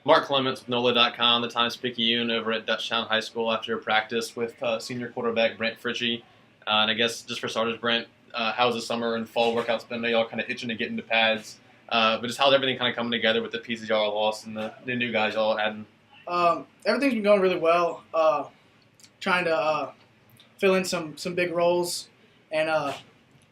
Mark Clements with NOLA.com, the Times-Picayune over at Dutchtown High School after a practice with senior quarterback Brandt Fritsche. And I guess just for starters, Brent, how's the summer and fall workouts been? I know y'all kind of itching to get into pads, but just how's everything kind of coming together with the pieces y'all lost and the new guys y'all adding? Everything's been going really well. Trying to fill in some big roles, and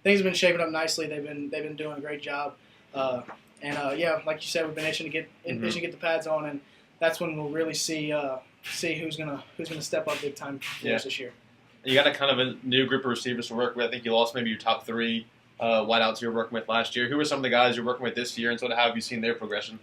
things have been shaping up nicely. They've been doing a great job. Yeah, like you said, we've been itching to get the pads on, and that's when we'll really see who's gonna step up big time for us this year. You got a kind of a new group of receivers to work with. I think you lost maybe your top three wideouts you were working with last year. Who are some of the guys you're working with this year, and sort of how have you seen their progression?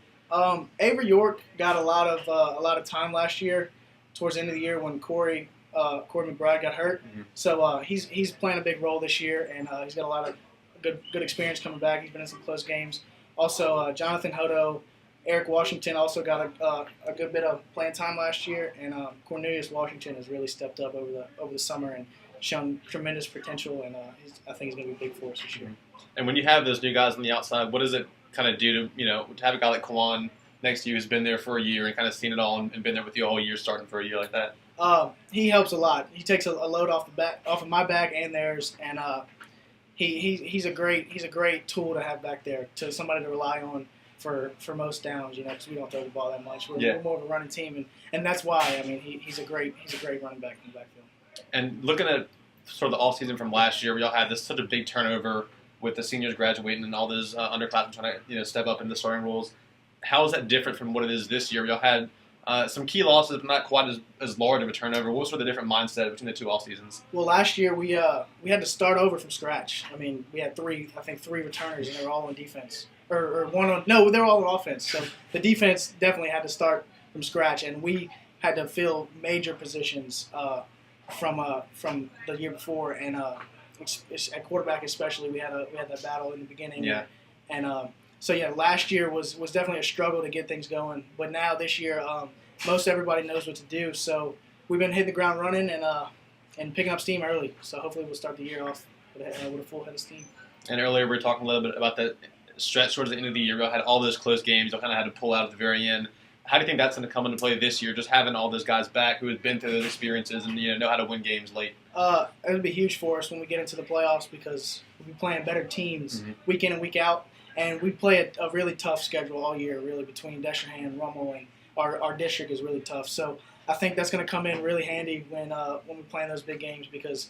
Avery York got a lot of time last year, towards the end of the year when Corey McBride got hurt. Mm-hmm. So he's playing a big role this year, and he's got a lot of good experience coming back. He's been in some close games. Also, Jonathan Hodo, Eric Washington also got a good bit of playing time last year, and Cornelius Washington has really stepped up over the summer and shown tremendous potential, and I think he's going to be big for us this year. And when you have those new guys on the outside, what does it kind of do to have a guy like Kawan next to you who's been there for a year and kind of seen it all and been there with you all year, starting for a year like that? He helps a lot. He takes a load off of my back and theirs, and he's a great tool to have back there, to somebody to rely on for most downs, because we don't throw the ball that much. We're more of a running team, and that's why. I mean, he's a great running back in the backfield. And looking at sort of the offseason from last year, we all had such a big turnover with the seniors graduating and all those underclassmen trying to step up into the starting roles. How is that different from what it is this year? We all had some key losses, but not quite as large of a turnover. What was sort of the different mindset between the two off seasons? Well, last year we had to start over from scratch. I mean, we had three returners, and they were all on defense, or one on. No, they were all on offense. So the defense definitely had to start from scratch, and we had to fill major positions from the year before, and at quarterback especially, we had that battle in the beginning. Yeah. So last year was definitely a struggle to get things going, but now this year, most everybody knows what to do. So we've been hitting the ground running and picking up steam early. So hopefully we'll start the year off with a full head of steam. And earlier we were talking a little bit about that stretch towards the end of the year. We all had all those close games. You kind of had to pull out at the very end. How do you think that's going to come into play this year? Just having all those guys back who have been through those experiences and know how to win games late. It would be huge for us when we get into the playoffs, because we'll be playing better teams week in and week out. And we play a really tough schedule all year, really, between Destrehan and Rummel, and our district is really tough. So I think that's going to come in really handy when we play in those big games, because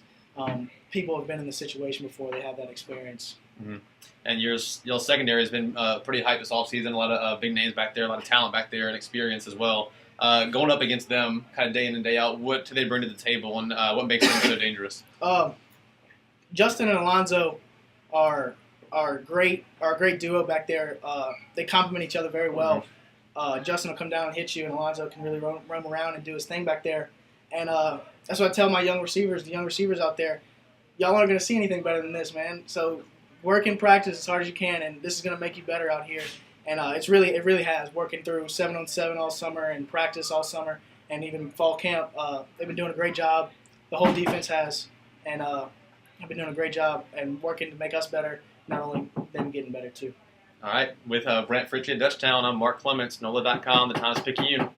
people have been in the situation before. They have that experience. Mm-hmm. And your secondary has been pretty hyped this offseason. A lot of big names back there, a lot of talent back there, and experience as well. Going up against them kind of day in and day out, what do they bring to the table, and what makes them so dangerous? Justin and Alonzo are a great duo back there. They complement each other very well. Justin will come down and hit you, and Alonzo can really roam around and do his thing back there. And that's what I tell my the young receivers out there, y'all aren't going to see anything better than this, man. So work in practice as hard as you can, and this is going to make you better out here. And it really has, working through 7-on-7 all summer and practice all summer, and even fall camp. They've been doing a great job. The whole defense has, and have been doing a great job and working to make us better, not only them getting better too. All right. With Brandt Fritsche at Dutchtown, I'm Mark Clements, NOLA.com, the Times-Picayune.